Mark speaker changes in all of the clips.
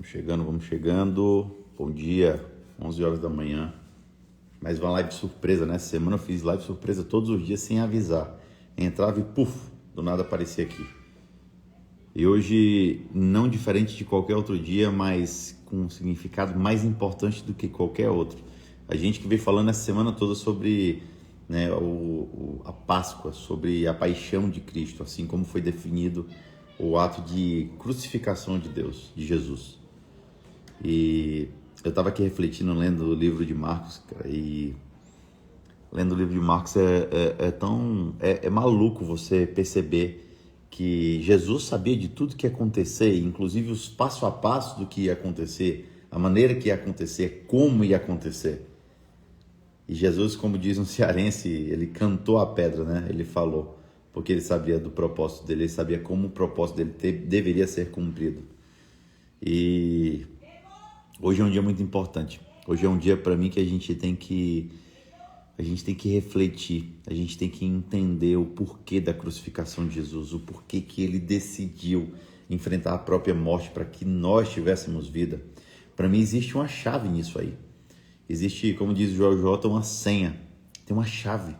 Speaker 1: Vamos chegando. Bom dia, 11 horas da manhã. Mais uma live surpresa, né? Essa semana eu fiz live surpresa todos os dias sem avisar. Entrava e puf, do nada aparecia aqui. E hoje, não diferente de qualquer outro dia, mas com um significado mais importante do que qualquer outro. A gente que veio falando essa semana toda sobre a Páscoa, sobre a paixão de Cristo, assim como foi definido o ato de crucificação de Deus, de Jesus. E eu estava aqui refletindo, lendo o livro de Marcos, cara, e lendo o livro de Marcos é maluco você perceber que Jesus sabia de tudo que ia acontecer, inclusive os passo a passo do que ia acontecer, a maneira que ia acontecer, como ia acontecer. E Jesus, como diz um cearense, ele cantou a pedra, né? Ele falou, porque ele sabia do propósito dele, ele sabia como o propósito dele deveria ser cumprido. E hoje é um dia muito importante. Hoje é um dia para mim que a gente tem que refletir, a gente tem que entender o porquê da crucificação de Jesus, o porquê que ele decidiu enfrentar a própria morte para que nós tivéssemos vida. Para mim existe uma chave nisso aí. Existe, como diz o Joel J, uma senha, tem uma chave.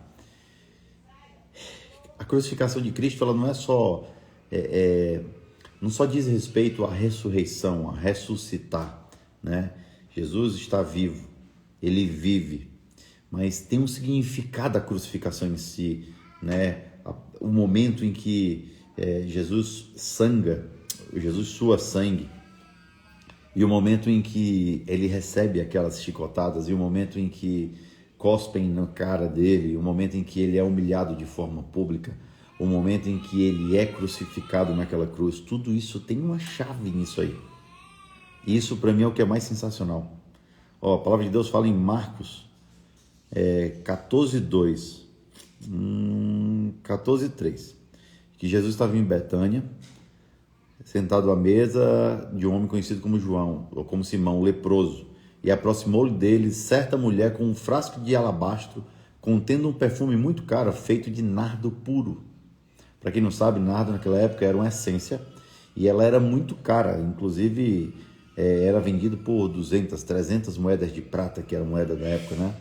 Speaker 1: A crucificação de Cristo, ela não é só, não só diz respeito à ressurreição, a ressuscitar, né? Jesus está vivo, ele vive, mas tem um significado da crucificação em si, né? O momento em que Jesus sua sangue, e o momento em que ele recebe aquelas chicotadas, e o momento em que cospem na cara dele, o momento em que ele é humilhado de forma pública, o momento em que ele é crucificado naquela cruz, tudo isso tem uma chave nisso aí. E isso para mim é o que é mais sensacional. A palavra de Deus fala em Marcos 14:2, 14:3, que Jesus estava em Betânia, sentado à mesa de um homem conhecido como João, ou como Simão, o leproso, e aproximou-lhe dele certa mulher com um frasco de alabastro, contendo um perfume muito caro, feito de nardo puro. Para quem não sabe, nardo naquela época era uma essência, e ela era muito cara, inclusive era vendido por 200, 300 moedas de prata, que era a moeda da época, né?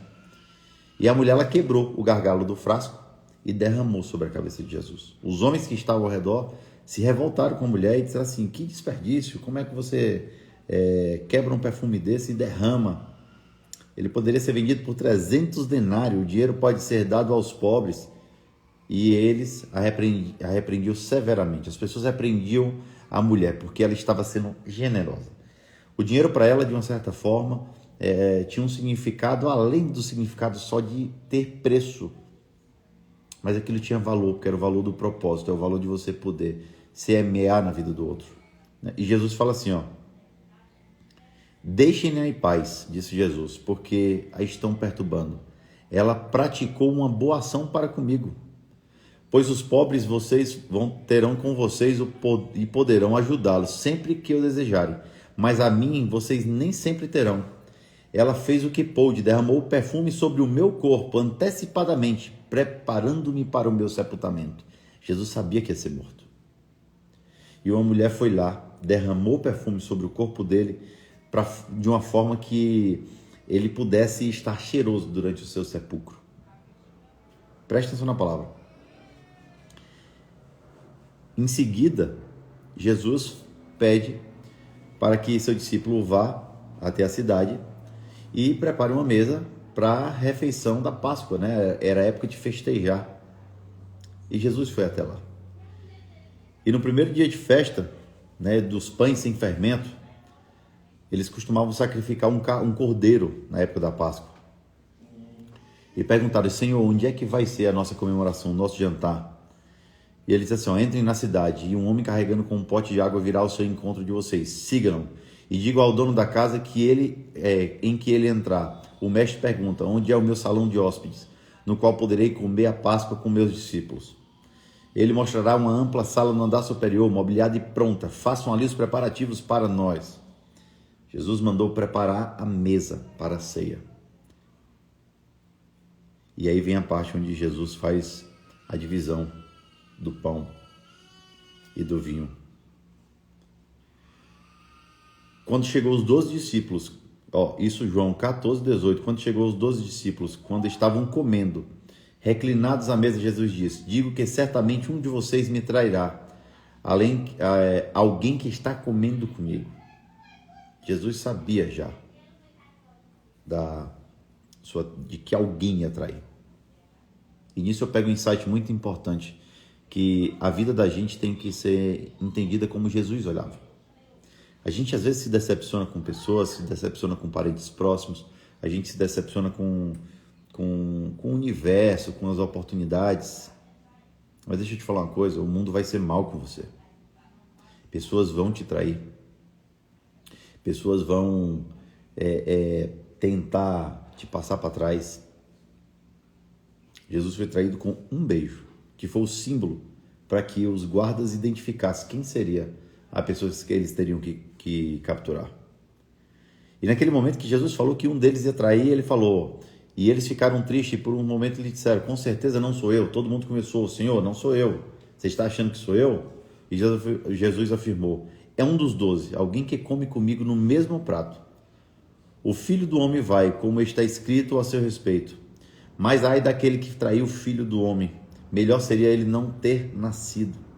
Speaker 1: E a mulher, ela quebrou o gargalo do frasco e derramou sobre a cabeça de Jesus. Os homens que estavam ao redor se revoltaram com a mulher e disseram assim: que desperdício, como é que você quebra um perfume desse e derrama? Ele poderia ser vendido por 300 denários, o dinheiro pode ser dado aos pobres. E eles a repreendiam severamente. As pessoas repreendiam a mulher porque ela estava sendo generosa. O dinheiro para ela, de uma certa forma, tinha um significado além do significado só de ter preço. Mas aquilo tinha valor, porque era o valor do propósito, é o valor de você poder semear na vida do outro. E Jesus fala assim, deixem-na em paz, disse Jesus, porque a estão perturbando. Ela praticou uma boa ação para comigo. Pois os pobres vocês terão com vocês e poderão ajudá-los sempre que o desejarem. Mas a mim vocês nem sempre terão. Ela fez o que pôde, derramou o perfume sobre o meu corpo antecipadamente, preparando-me para o meu sepultamento. Jesus sabia que ia ser morto. E uma mulher foi lá, derramou o perfume sobre o corpo dele, de uma forma que ele pudesse estar cheiroso durante o seu sepulcro. Preste atenção na palavra. Em seguida, Jesus pede para que seu discípulo vá até a cidade e prepare uma mesa para a refeição da Páscoa, né? Era a época de festejar. E Jesus foi até lá. E no primeiro dia de festa, né, dos pães sem fermento, eles costumavam sacrificar um cordeiro na época da Páscoa. E perguntaram: Senhor, onde é que vai ser a nossa comemoração, o nosso jantar? E ele disse assim: entrem na cidade, e um homem carregando com um pote de água virá ao seu encontro de vocês. Sigam-no. E digam ao dono da casa que em que ele entrar. O mestre pergunta: onde é o meu salão de hóspedes, no qual poderei comer a Páscoa com meus discípulos? Ele mostrará uma ampla sala no andar superior, mobiliada e pronta. Façam ali os preparativos para nós. Jesus mandou preparar a mesa para a ceia. E aí vem a parte onde Jesus faz a divisão do pão e do vinho. Quando chegou os 12 discípulos, isso João 14, 18, quando chegou os 12 discípulos, quando estavam comendo, reclinados à mesa, Jesus disse: digo que certamente um de vocês me trairá, alguém que está comendo comigo. Jesus sabia já de que alguém ia trair. E nisso eu pego um insight muito importante, que a vida da gente tem que ser entendida como Jesus olhava. A gente às vezes se decepciona com pessoas, se decepciona com parentes próximos, a gente se decepciona com o universo, com as oportunidades. Mas deixa eu te falar uma coisa, o mundo vai ser mal com você. Pessoas vão te trair. Pessoas vão tentar te passar para trás. Jesus foi traído com um beijo, que foi o símbolo para que os guardas identificassem quem seria a pessoa que eles teriam que capturar. E naquele momento que Jesus falou que um deles ia trair, ele falou, e eles ficaram tristes, e por um momento eles disseram: com certeza não sou eu. Todo mundo começou: Senhor, não sou eu. Você está achando que sou eu? E Jesus afirmou: é um dos 12, alguém que come comigo no mesmo prato. O Filho do Homem vai, como está escrito a seu respeito. Mas ai daquele que traiu o Filho do Homem, melhor seria ele não ter nascido.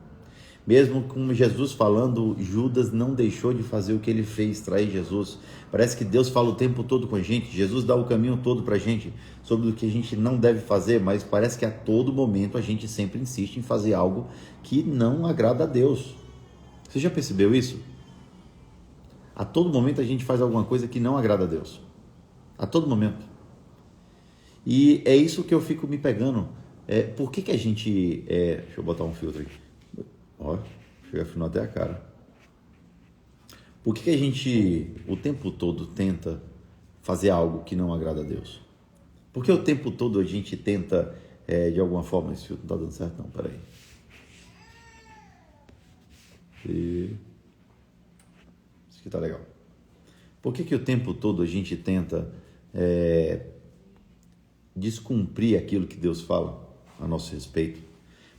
Speaker 1: Mesmo com Jesus falando, Judas não deixou de fazer o que ele fez, trair Jesus. Parece que Deus fala o tempo todo com a gente, Jesus dá o caminho todo para a gente sobre o que a gente não deve fazer, mas parece que a todo momento a gente sempre insiste em fazer algo que não agrada a Deus. Você já percebeu isso? A todo momento a gente faz alguma coisa que não agrada a Deus. A todo momento. E é isso que eu fico me pegando. Por que a gente... deixa eu botar um filtro aqui. Ó, chega a afinar até a cara. Por que a gente o tempo todo tenta fazer algo que não agrada a Deus? Por que o tempo todo a gente tenta, de alguma forma... Esse filtro não está dando certo não, peraí. Isso aqui tá legal. Por que o tempo todo a gente tenta descumprir aquilo que Deus fala a nosso respeito?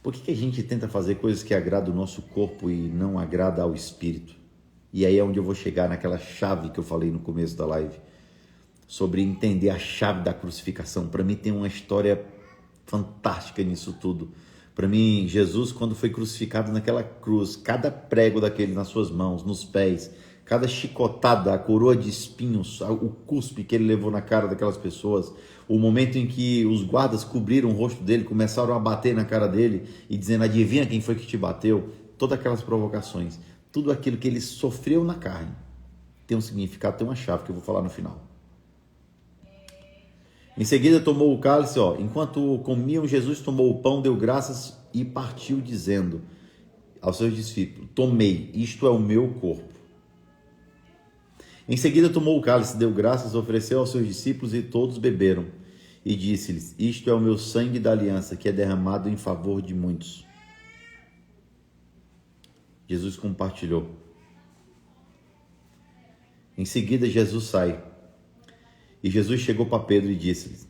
Speaker 1: Por que a gente tenta fazer coisas que agradam o nosso corpo e não agrada ao espírito? E aí é onde eu vou chegar naquela chave que eu falei no começo da live, sobre entender a chave da crucificação. Para mim tem uma história fantástica nisso tudo. Para mim, Jesus, quando foi crucificado naquela cruz, cada prego daquele nas suas mãos, nos pés, cada chicotada, a coroa de espinhos, o cuspe que ele levou na cara daquelas pessoas, o momento em que os guardas cobriram o rosto dele, começaram a bater na cara dele e dizendo: adivinha quem foi que te bateu? Todas aquelas provocações, tudo aquilo que ele sofreu na carne, tem um significado, tem uma chave que eu vou falar no final. Em seguida tomou o cálice, enquanto comiam, Jesus tomou o pão, deu graças e partiu, dizendo aos seus discípulos: tomei, isto é o meu corpo. Em seguida tomou o cálice, deu graças, ofereceu aos seus discípulos e todos beberam. E disse-lhes: isto é o meu sangue da aliança, que é derramado em favor de muitos. Jesus compartilhou. Em seguida Jesus sai. E Jesus chegou para Pedro e disse-lhes: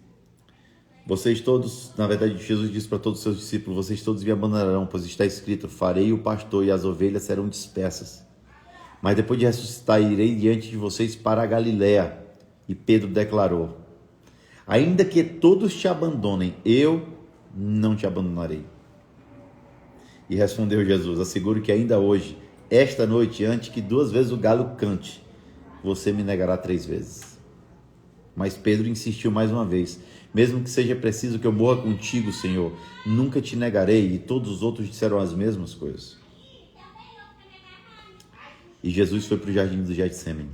Speaker 1: vocês todos, na verdade Jesus disse para todos os seus discípulos: vocês todos me abandonarão, pois está escrito: farei o pastor e as ovelhas serão dispersas. Mas depois de ressuscitar, irei diante de vocês para a Galiléia. E Pedro declarou: ainda que todos te abandonem, eu não te abandonarei. E respondeu Jesus: asseguro que ainda hoje, esta noite, antes que 2 vezes o galo cante, você me negará 3 vezes. Mas Pedro insistiu mais uma vez: mesmo que seja preciso que eu morra contigo, Senhor, nunca te negarei. E todos os outros disseram as mesmas coisas. E Jesus foi para o jardim do Getsemane.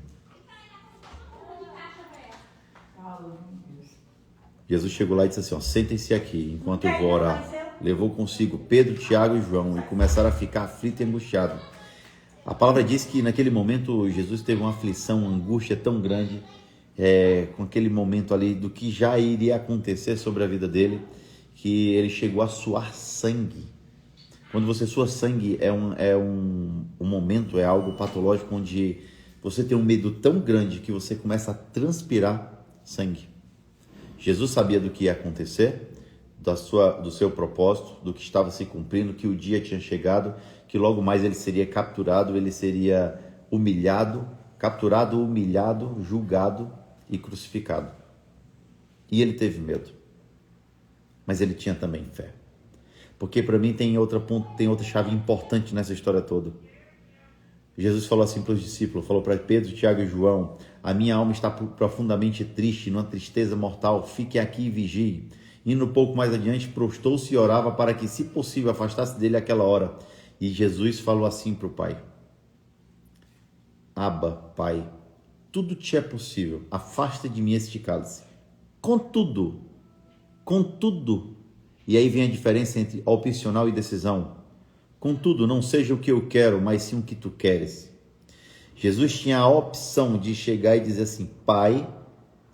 Speaker 1: Jesus chegou lá e disse assim: sentem-se aqui enquanto eu vou orar. Levou consigo Pedro, Tiago e João e começaram a ficar aflito e angustiado. A palavra diz que naquele momento Jesus teve uma aflição, uma angústia tão grande, com aquele momento ali do que já iria acontecer sobre a vida dele, que ele chegou a suar sangue. Quando você sua sangue é um momento, é algo patológico onde você tem um medo tão grande que você começa a transpirar sangue. Jesus sabia do que ia acontecer, do seu propósito, do que estava se cumprindo, que o dia tinha chegado, que logo mais ele seria capturado, ele seria humilhado, capturado, humilhado, julgado e crucificado. E ele teve medo. Mas ele tinha também fé. Porque para mim tem outra chave importante nessa história toda. Jesus falou assim para os discípulos, falou para Pedro, Tiago e João: a minha alma está profundamente triste, numa tristeza mortal, fique aqui e vigie. Indo um pouco mais adiante, prostou-se e orava para que, se possível, afastasse dele aquela hora. E Jesus falou assim para o Pai: Abba, Pai, tudo te é possível, afasta de mim este cálice. Contudo, e aí vem a diferença entre opcional e decisão. Contudo, não seja o que eu quero, mas sim o que tu queres. Jesus tinha a opção de chegar e dizer assim: Pai,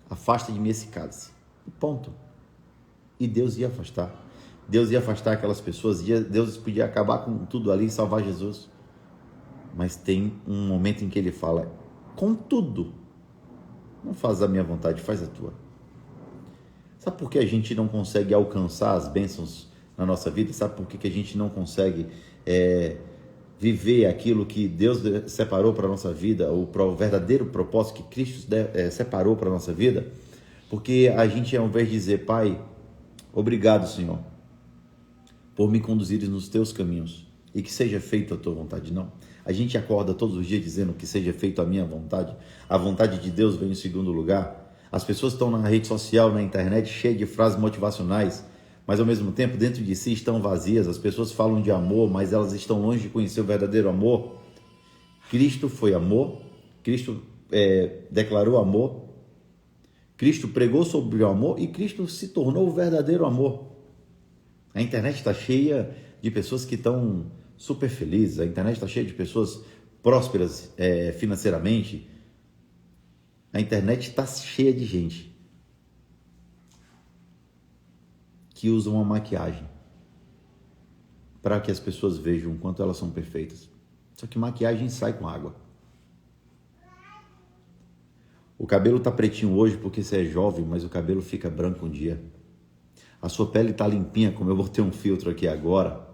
Speaker 1: afasta de mim esse cálice. E ponto. E Deus ia afastar. Deus ia afastar aquelas pessoas. Deus podia acabar com tudo ali e salvar Jesus. Mas tem um momento em que ele fala: contudo, não faz a minha vontade, faz a tua. Sabe por que a gente não consegue alcançar as bênçãos na nossa vida? Sabe por que a gente não consegue viver aquilo que Deus separou para a nossa vida, o verdadeiro propósito que Cristo separou para a nossa vida? Porque a gente, ao invés de dizer: Pai, obrigado, Senhor, por me conduzires nos teus caminhos e que seja feita a tua vontade. Não. A gente acorda todos os dias dizendo que seja feita a minha vontade. A vontade de Deus vem em segundo lugar. As pessoas estão na rede social, na internet, cheias de frases motivacionais, mas ao mesmo tempo dentro de si estão vazias. As pessoas falam de amor, mas elas estão longe de conhecer o verdadeiro amor. Cristo foi amor, Cristo declarou amor, Cristo pregou sobre o amor e Cristo se tornou o verdadeiro amor. A internet está cheia de pessoas que estão super felizes, a internet está cheia de pessoas prósperas financeiramente. A internet está cheia de gente que usa uma maquiagem para que as pessoas vejam o quanto elas são perfeitas. Só que maquiagem sai com água. O cabelo está pretinho hoje porque você é jovem, mas o cabelo fica branco um dia. A sua pele está limpinha, como eu botei um filtro aqui agora,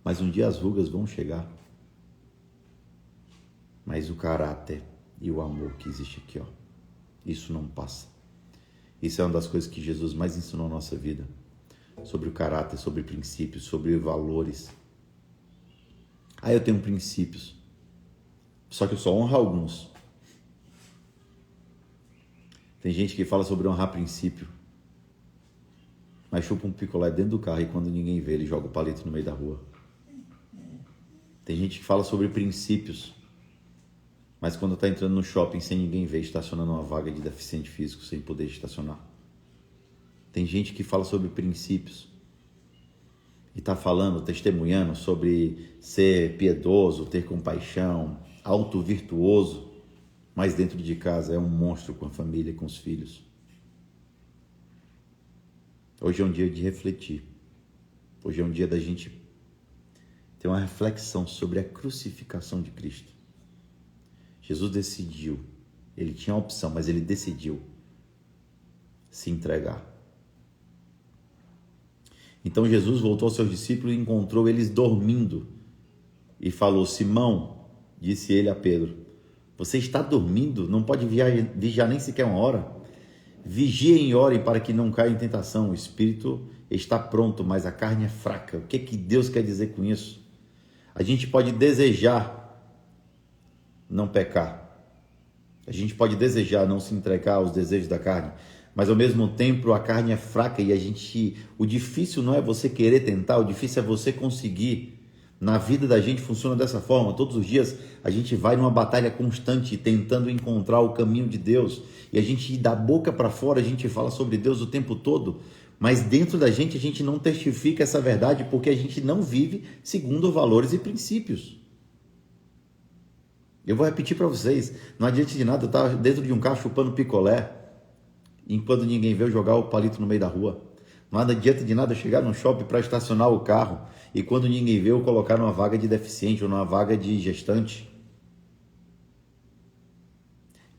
Speaker 1: mas um dia as rugas vão chegar. Mas o caráter e o amor que existe aqui, ó, isso não passa. Isso é uma das coisas que Jesus mais ensinou na nossa vida. Sobre o caráter, sobre princípios, sobre valores. Eu tenho princípios. Só que eu só honro alguns. Tem gente que fala sobre honrar princípio, mas chupa um picolé dentro do carro e quando ninguém vê, ele joga o palito no meio da rua. Tem gente que fala sobre princípios, mas quando está entrando no shopping sem ninguém ver, estacionando uma vaga de deficiente físico sem poder estacionar. Tem gente que fala sobre princípios e está falando, testemunhando sobre ser piedoso, ter compaixão, auto-virtuoso, mas dentro de casa é um monstro com a família e com os filhos. Hoje é um dia de refletir. Hoje é um dia da gente ter uma reflexão sobre a crucificação de Cristo. Jesus decidiu, ele tinha a opção, mas ele decidiu se entregar. Então Jesus voltou aos seus discípulos e encontrou eles dormindo e falou: Simão, disse ele a Pedro, você está dormindo? Não pode vigiar nem sequer uma hora? Vigiem e orem para que não caia em tentação. O espírito está pronto, mas a carne é fraca. O que Deus quer dizer com isso? A gente pode desejar não pecar. A gente pode desejar não se entregar aos desejos da carne, mas ao mesmo tempo a carne é fraca e o difícil não é você querer tentar, o difícil é você conseguir. Na vida da gente funciona dessa forma. Todos os dias a gente vai numa batalha constante tentando encontrar o caminho de Deus e a gente da boca para fora a gente fala sobre Deus o tempo todo, mas dentro da gente a gente não testifica essa verdade porque a gente não vive segundo valores e princípios. Eu vou repetir para vocês, não adianta de nada eu estar dentro de um carro chupando picolé enquanto ninguém vê eu jogar o palito no meio da rua. Não adianta de nada eu chegar num shopping para estacionar o carro e quando ninguém vê eu colocar numa vaga de deficiente ou numa vaga de gestante.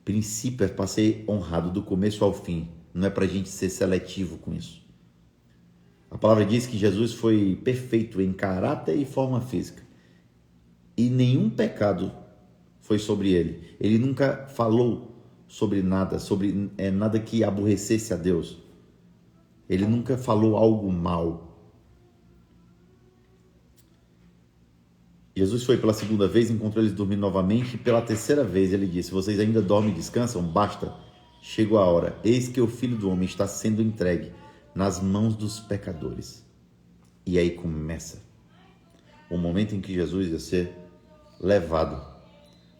Speaker 1: Princípio é para ser honrado do começo ao fim, não é para a gente ser seletivo com isso. A palavra diz que Jesus foi perfeito em caráter e forma física e nenhum pecado foi sobre ele. Ele nunca falou sobre nada, nada que aborrecesse a Deus. Ele nunca falou algo mal. Jesus foi pela segunda vez, encontrou eles dormindo novamente, e pela terceira vez ele disse: vocês ainda dormem e descansam? Basta, chegou a hora. Eis que o Filho do Homem está sendo entregue nas mãos dos pecadores. E aí começa o momento em que Jesus ia ser levado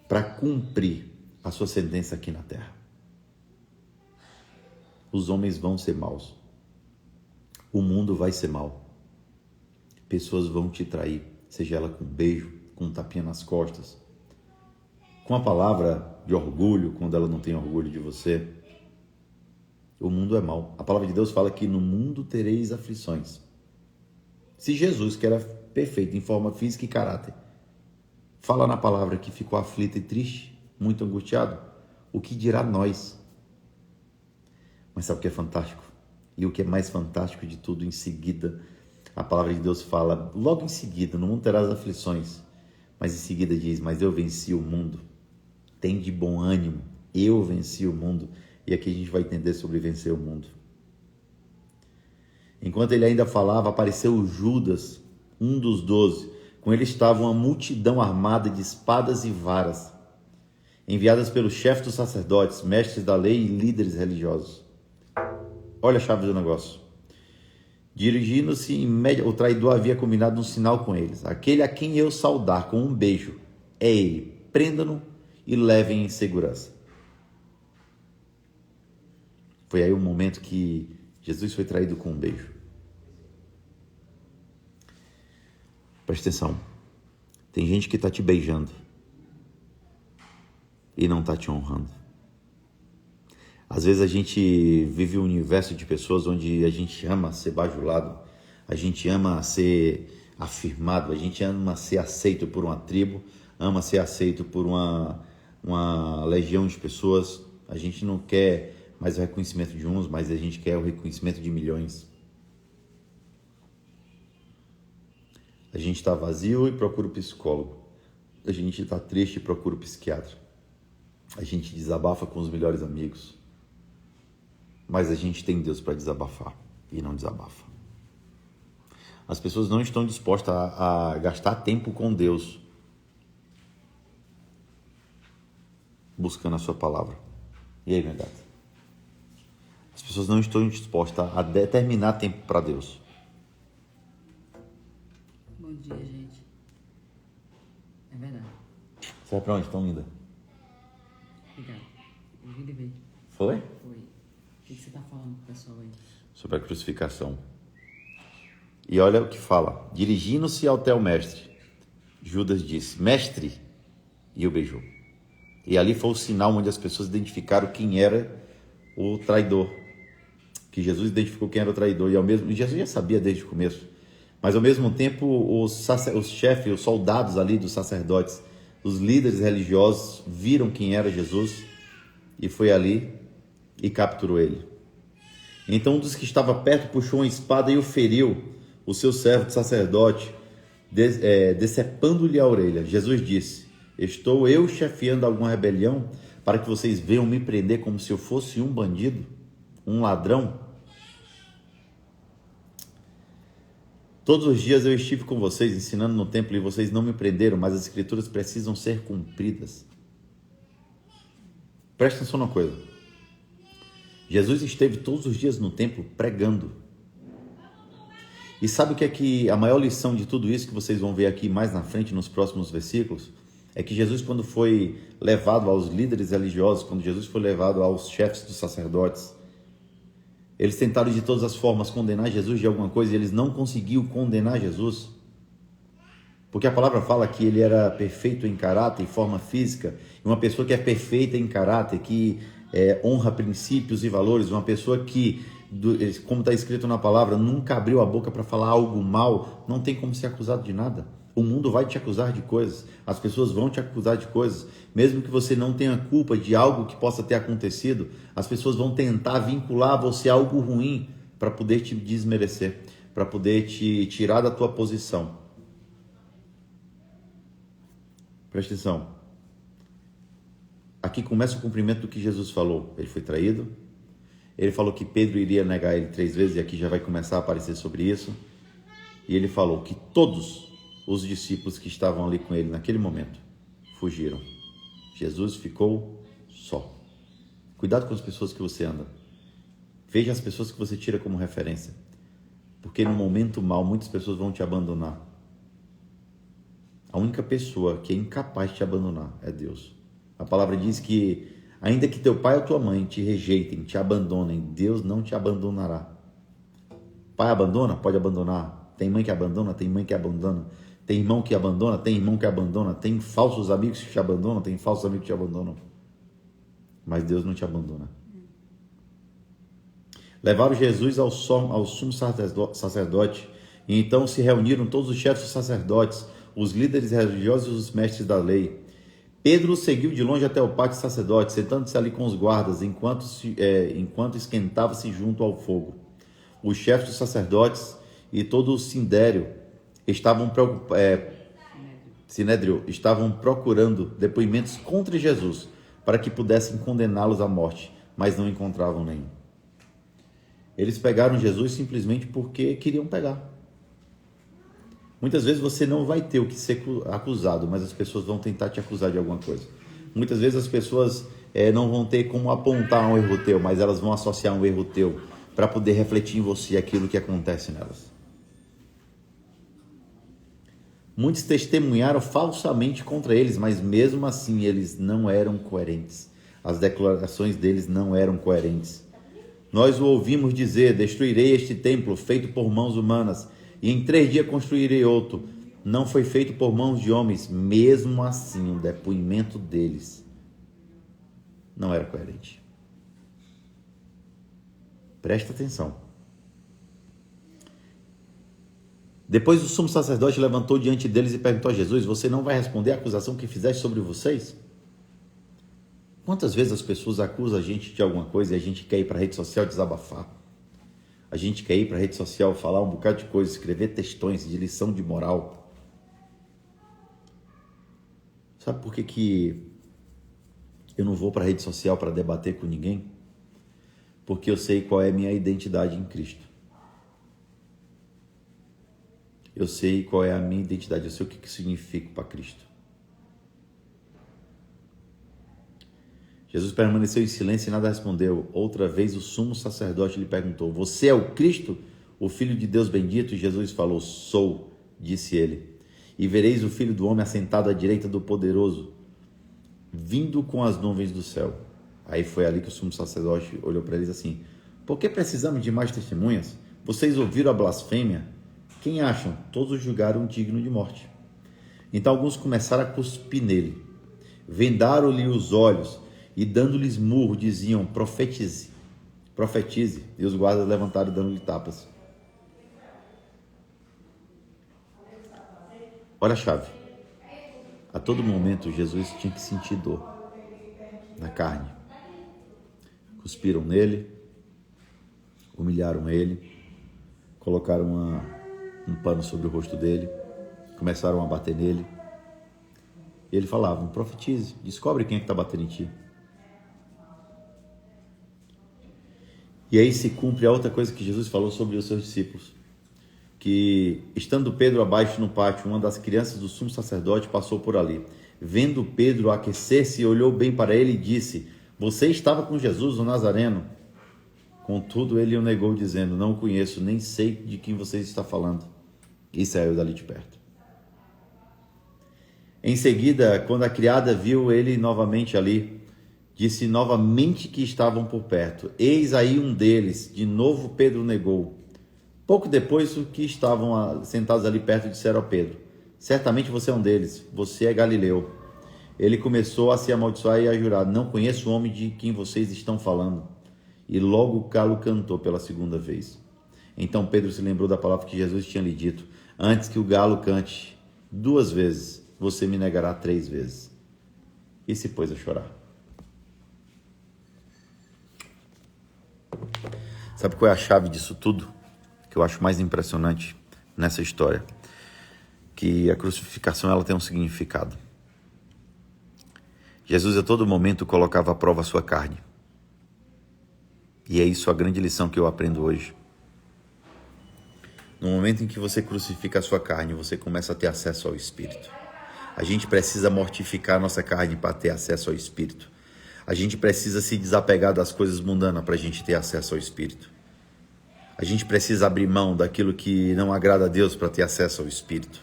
Speaker 1: para cumprir a sua sentença aqui na terra. Os homens vão ser maus. O mundo vai ser mau. Pessoas vão te trair, seja ela com um beijo, com um tapinha nas costas, com a palavra de orgulho, quando ela não tem orgulho de você. O mundo é mau. A palavra de Deus fala que no mundo tereis aflições. Se Jesus, que era perfeito em forma física e caráter, fala na palavra que ficou aflito e triste, muito angustiado, o que dirá nós? Mas sabe o que é fantástico? E o que é mais fantástico de tudo, em seguida, a palavra de Deus fala, logo em seguida, no mundo terás aflições, mas em seguida diz: mas eu venci o mundo. Tem de bom ânimo, eu venci o mundo. E aqui a gente vai entender sobre vencer o mundo. Enquanto ele ainda falava, apareceu Judas, um dos 12. Com ele estava uma multidão armada de espadas e varas, enviadas pelos chefes dos sacerdotes, mestres da lei e líderes religiosos. Olha a chave do negócio. Dirigindo-se, o traidor havia combinado um sinal com eles: aquele a quem eu saudar com um beijo é ele. Prendam-no e levem em segurança. Foi aí o momento que Jesus foi traído com um beijo. Presta atenção. Tem gente que está te beijando e não está te honrando. Às vezes a gente vive um universo de pessoas onde a gente ama ser bajulado, a gente ama ser afirmado, a gente ama ser aceito por uma tribo, ama ser aceito por uma legião de pessoas. A gente não quer mais o reconhecimento de uns, mas a gente quer o reconhecimento de milhões. A gente está vazio e procura o psicólogo. A gente está triste e procura o psiquiatra. A gente desabafa com os melhores amigos. Mas a gente tem Deus para desabafar e não desabafa. As pessoas não estão dispostas a gastar tempo com Deus buscando a sua palavra. E aí, minha gata? As pessoas não estão dispostas a determinar tempo para Deus.
Speaker 2: Bom dia, gente. É verdade.
Speaker 1: Você vai para onde, tão linda?
Speaker 2: Obrigado. Eu vim de ver.
Speaker 1: Foi?
Speaker 2: Foi. O que você tá falando pro pessoal aí?
Speaker 1: Sobre a crucificação. E olha o que fala. Dirigindo-se até o mestre, Judas disse: mestre, e o beijou. E ali foi o sinal onde as pessoas identificaram quem era o traidor. Que Jesus identificou quem era o traidor. E Jesus já sabia desde o começo. Mas ao mesmo tempo, os chefes, os soldados ali dos sacerdotes, os líderes religiosos viram quem era Jesus e foi ali e capturou ele. Então um dos que estava perto puxou uma espada e o feriu, o seu servo de sacerdote, decepando-lhe a orelha. Jesus disse: estou eu chefiando alguma rebelião para que vocês venham me prender como se eu fosse um bandido, um ladrão? Todos os dias eu estive com vocês ensinando no templo e vocês não me prenderam, mas as escrituras precisam ser cumpridas. Presta atenção numa coisa. Jesus esteve todos os dias no templo pregando. E sabe o que é a maior lição de tudo isso que vocês vão ver aqui mais na frente, nos próximos versículos? É que Jesus, quando foi levado aos líderes religiosos, quando Jesus foi levado aos chefes dos sacerdotes, eles tentaram de todas as formas condenar Jesus de alguma coisa e eles não conseguiram condenar Jesus. Porque a palavra fala que ele era perfeito em caráter e forma física. E uma pessoa que é perfeita em caráter, que honra princípios e valores, uma pessoa que, como está escrito na palavra, nunca abriu a boca para falar algo mal, não tem como ser acusado de nada. O mundo vai te acusar de coisas, as pessoas vão te acusar de coisas, mesmo que você não tenha culpa de algo que possa ter acontecido, as pessoas vão tentar vincular você a algo ruim para poder te desmerecer, para poder te tirar da tua posição. Presta atenção. aqui começa o cumprimento do que Jesus falou. Ele foi traído. Ele falou que Pedro iria negar ele 3 vezes, e aqui já vai começar a aparecer sobre isso. E ele falou que todos os discípulos que estavam ali com ele naquele momento fugiram. Jesus ficou só. Cuidado com as pessoas que você anda. Veja as pessoas que você tira como referência. Porque no momento mal, muitas pessoas vão te abandonar. A única pessoa que é incapaz de te abandonar é Deus. A palavra diz que, ainda que teu pai ou tua mãe te rejeitem, te abandonem, Deus não te abandonará. Pai abandona? Pode abandonar. Tem mãe que abandona? Tem mãe que abandona. Tem irmão que abandona? Tem irmão que abandona. Tem falsos amigos que te abandonam? Tem falsos amigos que te abandonam. Mas Deus não te abandona. Levaram Jesus ao sumo sacerdote, e então se reuniram todos os chefes dos sacerdotes, os líderes religiosos e os mestres da lei. Pedro seguiu de longe até o pátio sacerdote, sentando-se ali com os guardas, enquanto esquentava-se junto ao fogo. Os chefes dos sacerdotes e todo o Sinédrio estavam procurando depoimentos contra Jesus, para que pudessem condená-los à morte, mas não encontravam nenhum. Eles pegaram Jesus simplesmente porque queriam pegar. Muitas vezes você não vai ter o que ser acusado, mas as pessoas vão tentar te acusar de alguma coisa. Muitas vezes as pessoas não vão ter como apontar um erro teu, mas elas vão associar um erro teu para poder refletir em você aquilo que acontece nelas. Muitos testemunharam falsamente contra eles, mas mesmo assim eles não eram coerentes. As declarações deles não eram coerentes. Nós o ouvimos dizer: destruirei este templo feito por mãos humanas, e em 3 dias construirei outro. Não foi feito por mãos de homens. Mesmo assim, o depoimento deles não era coerente. Presta atenção. Depois o sumo sacerdote levantou diante deles e perguntou a Jesus: você não vai responder a acusação que fizeste sobre vocês? Quantas vezes as pessoas acusam a gente de alguma coisa e a gente quer ir para a rede social desabafar? A gente quer ir para a rede social falar um bocado de coisa, escrever textões de lição de moral. Sabe por que eu não vou para a rede social para debater com ninguém? Porque eu sei qual é a minha identidade em Cristo. Eu sei qual é a minha identidade, eu sei o que significa para Cristo. Jesus permaneceu em silêncio e nada respondeu. Outra vez o sumo sacerdote lhe perguntou: você é o Cristo, o Filho de Deus bendito? E Jesus falou: sou, disse ele. E vereis o Filho do Homem assentado à direita do Poderoso, vindo com as nuvens do céu. Aí foi ali que o sumo sacerdote olhou para eles assim: por que precisamos de mais testemunhas? Vocês ouviram a blasfêmia? Quem acham? Todos o julgaram digno de morte. Então alguns começaram a cuspir nele, vendaram-lhe os olhos e dando-lhes murro diziam: profetize, profetize. E os guardas levantaram dando-lhe tapas. Olha a chave. A todo momento Jesus tinha que sentir dor na carne. Cuspiram nele, humilharam ele, colocaram um pano sobre o rosto dele, começaram a bater nele. E ele falava: profetize, descobre quem é que está batendo em ti. E aí se cumpre a outra coisa que Jesus falou sobre os seus discípulos, que estando Pedro abaixo no pátio, uma das crianças do sumo sacerdote passou por ali. Vendo Pedro aquecer-se, olhou bem para ele e disse: você estava com Jesus, o Nazareno. Contudo, ele o negou, dizendo: não o conheço, nem sei de quem você está falando. E saiu dali de perto. Em seguida, quando a criada viu ele novamente ali, disse novamente que estavam por perto: eis aí um deles. De novo Pedro negou. Pouco depois, os que estavam sentados ali perto disseram a Pedro: certamente você é um deles, você é Galileu. Ele começou a se amaldiçoar e a jurar: não conheço o homem de quem vocês estão falando. E logo o galo cantou pela 2ª vez. Então Pedro se lembrou da palavra que Jesus tinha lhe dito: antes que o galo cante 2 vezes, você me negará 3 vezes. E se pôs a chorar. Sabe qual é a chave disso tudo? Que eu acho mais impressionante nessa história? Que a crucificação ela tem um significado. Jesus a todo momento colocava à prova a sua carne. E é isso a grande lição que eu aprendo hoje. No momento em que você crucifica a sua carne, você começa a ter acesso ao Espírito. A gente precisa mortificar a nossa carne para ter acesso ao Espírito. A gente precisa se desapegar das coisas mundanas para a gente ter acesso ao Espírito. A gente precisa abrir mão daquilo que não agrada a Deus para ter acesso ao Espírito.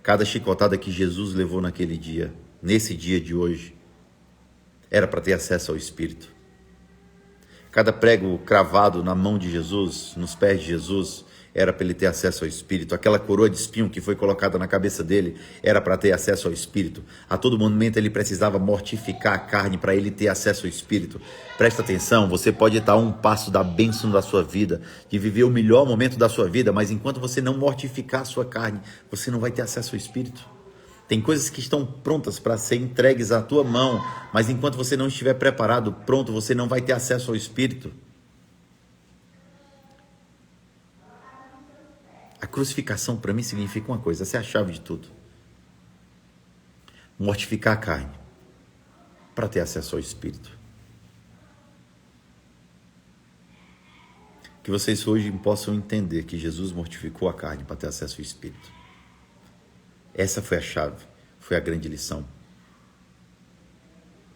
Speaker 1: Cada chicotada que Jesus levou naquele dia, nesse dia de hoje, era para ter acesso ao Espírito. Cada prego cravado na mão de Jesus, nos pés de Jesus, era para ele ter acesso ao Espírito. Aquela coroa de espinho que foi colocada na cabeça dele era para ter acesso ao Espírito. A todo momento ele precisava mortificar a carne para ele ter acesso ao Espírito. Presta atenção, você pode estar a um passo da bênção da sua vida, de viver o melhor momento da sua vida, mas enquanto você não mortificar a sua carne, você não vai ter acesso ao Espírito. Tem coisas que estão prontas para ser entregues à tua mão, mas enquanto você não estiver preparado, pronto, você não vai ter acesso ao Espírito. A crucificação para mim significa uma coisa, essa é a chave de tudo. Mortificar a carne para ter acesso ao Espírito. Que vocês hoje possam entender que Jesus mortificou a carne para ter acesso ao Espírito. Essa foi a chave, foi a grande lição.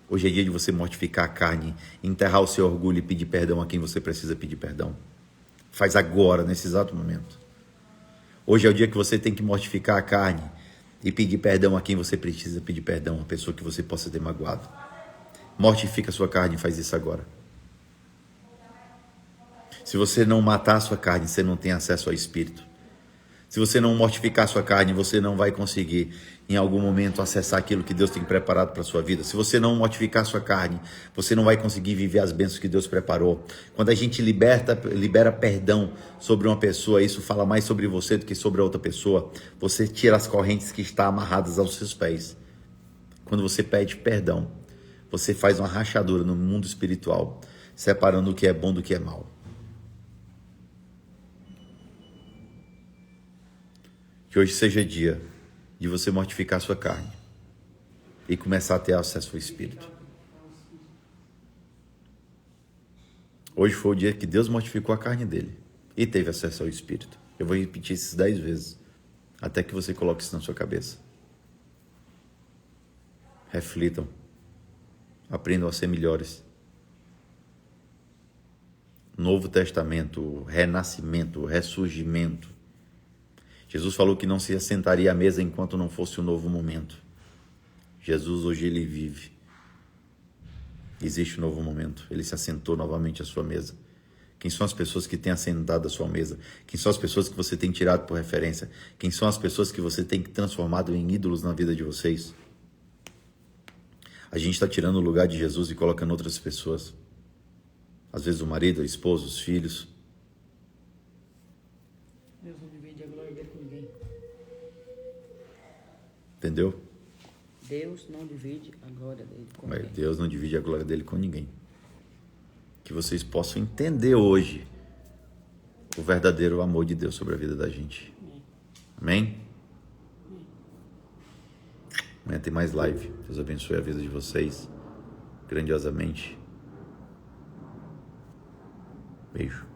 Speaker 1: Hoje é dia de você mortificar a carne, enterrar o seu orgulho e pedir perdão a quem você precisa pedir perdão. Faz agora, nesse exato momento. Hoje é o dia que você tem que mortificar a carne e pedir perdão a quem você precisa pedir perdão, a pessoa que você possa ter magoado. Mortifica a sua carne e faz isso agora. Se você não matar a sua carne, você não tem acesso ao Espírito. Se você não mortificar a sua carne, você não vai conseguir, em algum momento, acessar aquilo que Deus tem preparado para a sua vida. Se você não mortificar a sua carne, você não vai conseguir viver as bênçãos que Deus preparou. Quando a gente libera perdão sobre uma pessoa, isso fala mais sobre você do que sobre a outra pessoa. Você tira as correntes que estão amarradas aos seus pés. Quando você pede perdão, você faz uma rachadura no mundo espiritual, separando o que é bom do que é mal. Que hoje seja dia de você mortificar a sua carne e começar a ter acesso ao Espírito. Hoje foi o dia que Deus mortificou a carne dele e teve acesso ao Espírito. Eu vou repetir isso 10 vezes, até que você coloque isso na sua cabeça. Reflitam. Aprendam a ser melhores. Novo Testamento, renascimento, ressurgimento. Jesus falou que não se assentaria à mesa enquanto não fosse um novo momento. Jesus hoje ele vive. Existe um novo momento. Ele se assentou novamente à sua mesa. Quem são as pessoas que têm assentado à sua mesa? Quem são as pessoas que você tem tirado por referência? Quem são as pessoas que você tem transformado em ídolos na vida de vocês? A gente está tirando o lugar de Jesus e colocando outras pessoas. Às vezes o marido, a esposa, os filhos.
Speaker 2: Deus não divide a glória dele com ninguém.
Speaker 1: Entendeu?
Speaker 2: Deus não divide a glória dele com ninguém.
Speaker 1: Deus não divide a glória dele com ninguém. Que vocês possam entender hoje o verdadeiro amor de Deus sobre a vida da gente. Amém? Amanhã tem mais live. Deus abençoe a vida de vocês grandiosamente. Beijo.